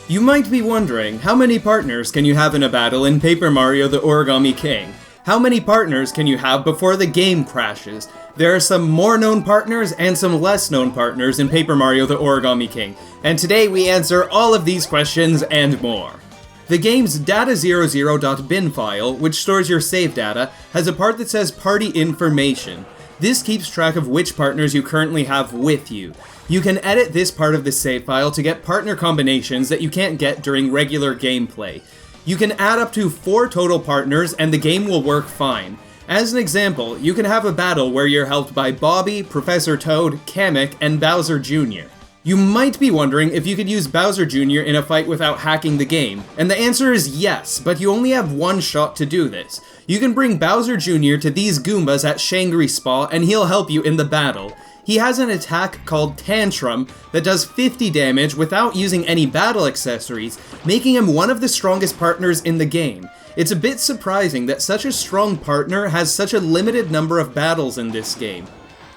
You might be wondering, how many partners can you have in a battle in Paper Mario the Origami King? How many partners can you have before the game crashes? There are some more known partners and some less known partners in Paper Mario the Origami King, and today we answer all of these questions and more. The game's data00.bin file, which stores your save data, has a part that says Party Information. This keeps track of which partners you currently have with you. You can edit this part of the save file to get partner combinations that you can't get during regular gameplay. You can add up to 4 total partners and the game will work fine. As an example, you can have a battle where you're helped by Bobby, Professor Toad, Kamek, and Bowser Jr. You might be wondering if you could use Bowser Jr. in a fight without hacking the game, and the answer is yes, but you only have one shot to do this. You can bring Bowser Jr. to these Goombas at Shangri Spa and he'll help you in the battle. He has an attack called Tantrum that does 50 damage without using any battle accessories, making him one of the strongest partners in the game. It's a bit surprising that such a strong partner has such a limited number of battles in this game.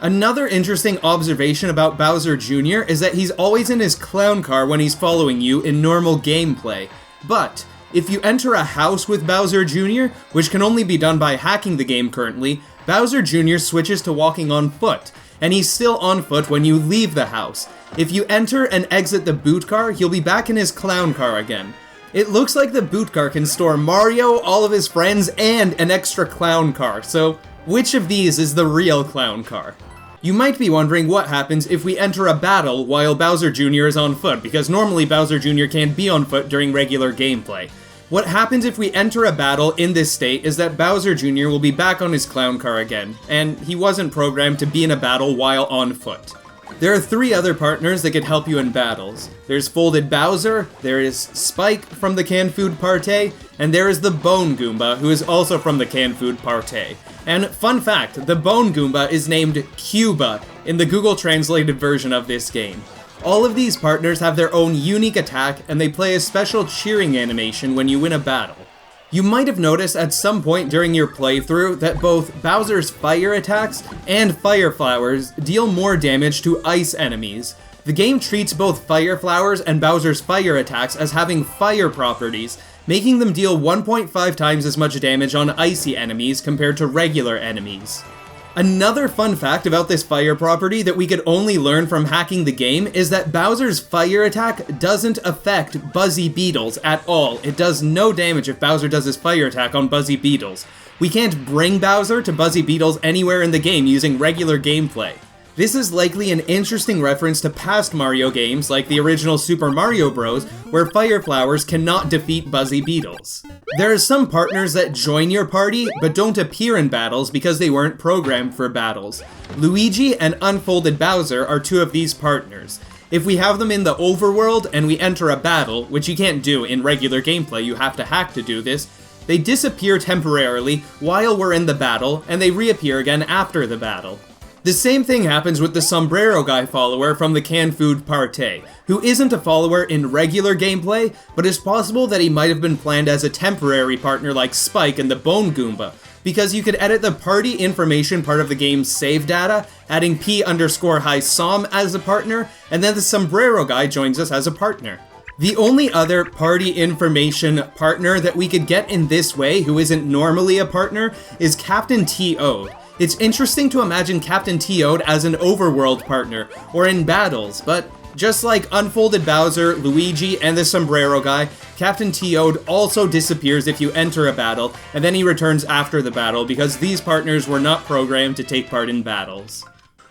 Another interesting observation about Bowser Jr. is that he's always in his clown car when he's following you in normal gameplay. But if you enter a house with Bowser Jr., which can only be done by hacking the game currently, Bowser Jr. switches to walking on foot, and he's still on foot when you leave the house. If you enter and exit the boot car, he'll be back in his clown car again. It looks like the boot car can store Mario, all of his friends, and an extra clown car, so which of these is the real clown car? You might be wondering what happens if we enter a battle while Bowser Jr. is on foot, because normally Bowser Jr. can't be on foot during regular gameplay. What happens if we enter a battle in this state is that Bowser Jr. will be back on his clown car again, and he wasn't programmed to be in a battle while on foot. There are 3 other partners that could help you in battles. There's Folded Bowser, there is Spike from the Canned Food Party, and there is the Bone Goomba, who is also from the Canned Food Party. And fun fact, the Bone Goomba is named Cuba in the Google translated version of this game. All of these partners have their own unique attack, and they play a special cheering animation when you win a battle. You might have noticed at some point during your playthrough that both Bowser's fire attacks and Fire Flowers deal more damage to ice enemies. The game treats both Fire Flowers and Bowser's fire attacks as having fire properties, making them deal 1.5 times as much damage on icy enemies compared to regular enemies. Another fun fact about this fire property that we could only learn from hacking the game is that Bowser's fire attack doesn't affect Buzzy Beetles at all. It does no damage if Bowser does his fire attack on Buzzy Beetles. We can't bring Bowser to Buzzy Beetles anywhere in the game using regular gameplay. This is likely an interesting reference to past Mario games like the original Super Mario Bros., where Fire Flowers cannot defeat Buzzy Beetles. There are some partners that join your party, but don't appear in battles because they weren't programmed for battles. Luigi and Unfolded Bowser are 2 of these partners. If we have them in the overworld and we enter a battle, which you can't do in regular gameplay, you have to hack to do this, they disappear temporarily while we're in the battle, and they reappear again after the battle. The same thing happens with the Sombrero Guy follower from the Canned Food Party, who isn't a follower in regular gameplay, but it's possible that he might have been planned as a temporary partner like Spike and the Bone Goomba, because you could edit the party information part of the game's save data, adding P_High_Som as a partner, and then the Sombrero Guy joins us as a partner. The only other party information partner that we could get in this way who isn't normally a partner is Captain T Ode. It's interesting to imagine Captain T Ode as an overworld partner, or in battles, but just like Unfolded Bowser, Luigi, and the Sombrero Guy, Captain T Ode also disappears if you enter a battle, and then he returns after the battle because these partners were not programmed to take part in battles.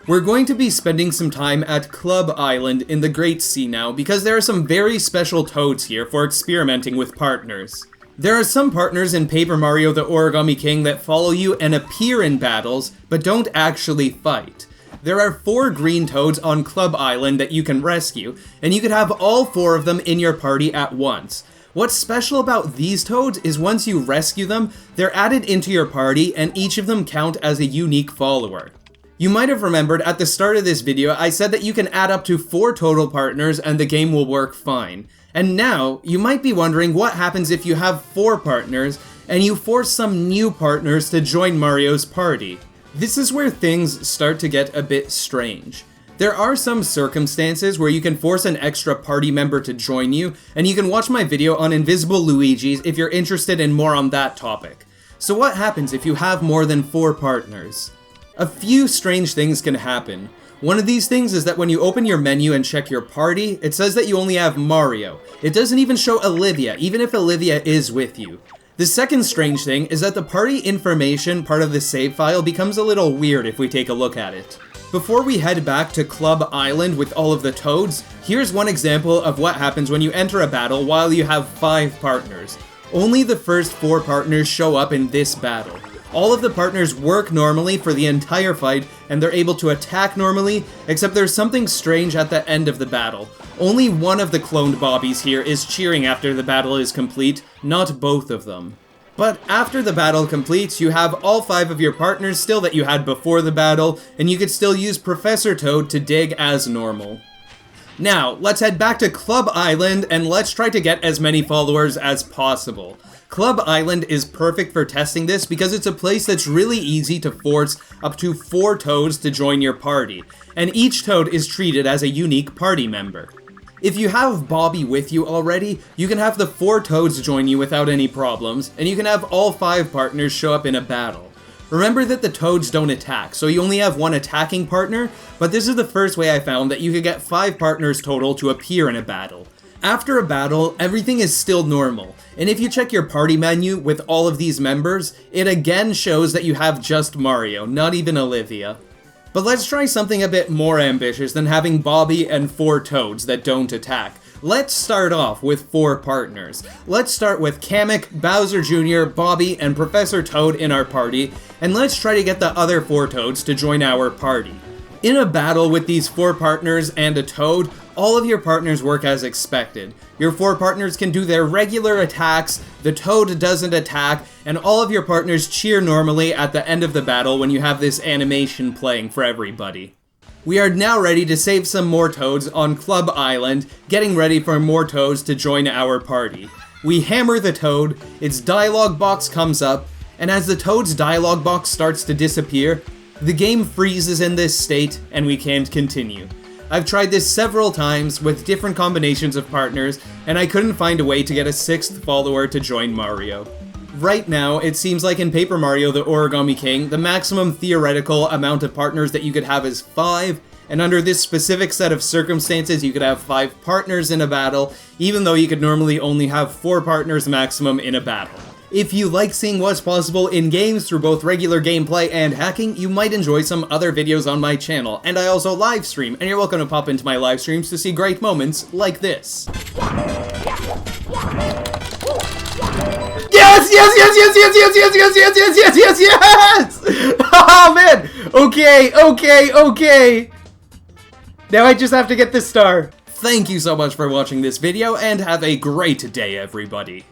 We're going to be spending some time at Club Island in the Great Sea now because there are some very special toads here for experimenting with partners. There are some partners in Paper Mario the Origami King that follow you and appear in battles, but don't actually fight. There are 4 green toads on Club Island that you can rescue, and you could have all 4 of them in your party at once. What's special about these toads is once you rescue them, they're added into your party and each of them count as a unique follower. You might have remembered at the start of this video I said that you can add up to 4 total partners and the game will work fine. And now, you might be wondering what happens if you have 4 partners and you force some new partners to join Mario's party. This is where things start to get a bit strange. There are some circumstances where you can force an extra party member to join you, and you can watch my video on invisible Luigis if you're interested in more on that topic. So what happens if you have more than 4 partners? A few strange things can happen. One of these things is that when you open your menu and check your party, it says that you only have Mario. It doesn't even show Olivia, even if Olivia is with you. The second strange thing is that the party information part of the save file becomes a little weird if we take a look at it. Before we head back to Club Island with all of the Toads, here's one example of what happens when you enter a battle while you have 5 partners. Only the first 4 partners show up in this battle. All of the partners work normally for the entire fight, and they're able to attack normally, except there's something strange at the end of the battle. Only one of the cloned Bobbies here is cheering after the battle is complete, not both of them. But after the battle completes, you have all 5 of your partners still that you had before the battle, and you could still use Professor Toad to dig as normal. Now, let's head back to Club Island, and let's try to get as many followers as possible. Club Island is perfect for testing this because it's a place that's really easy to force up to 4 Toads to join your party, and each Toad is treated as a unique party member. If you have Bobby with you already, you can have the 4 Toads join you without any problems, and you can have all 5 partners show up in a battle. Remember that the Toads don't attack, so you only have 1 attacking partner, but this is the first way I found that you could get 5 partners total to appear in a battle. After a battle, everything is still normal, and if you check your party menu with all of these members, it again shows that you have just Mario, not even Olivia. But let's try something a bit more ambitious than having Bobby and 4 Toads that don't attack. Let's start off with 4 partners. Let's start with Kamek, Bowser Jr., Bobby, and Professor Toad in our party, and let's try to get the other 4 Toads to join our party. In a battle with these 4 partners and a Toad, all of your partners work as expected. Your 4 partners can do their regular attacks, the Toad doesn't attack, and all of your partners cheer normally at the end of the battle when you have this animation playing for everybody. We are now ready to save some more Toads on Club Island, getting ready for more Toads to join our party. We hammer the Toad, its dialogue box comes up, and as the Toad's dialogue box starts to disappear, the game freezes in this state and we can't continue. I've tried this several times with different combinations of partners, and I couldn't find a way to get a 6th follower to join Mario. Right now, it seems like in Paper Mario the Origami King, the maximum theoretical amount of partners that you could have is 5, and under this specific set of circumstances you could have 5 partners in a battle, even though you could normally only have 4 partners maximum in a battle. If you like seeing what's possible in games through both regular gameplay and hacking, you might enjoy some other videos on my channel, and I also live stream, and you're welcome to pop into my live streams to see great moments like this. Yes, yes, yes, yes, yes, yes, yes, yes, yes, yes, yes, yes, yes! Oh man! Okay. Now I just have to get this star. Thank you so much for watching this video, and have a great day, everybody.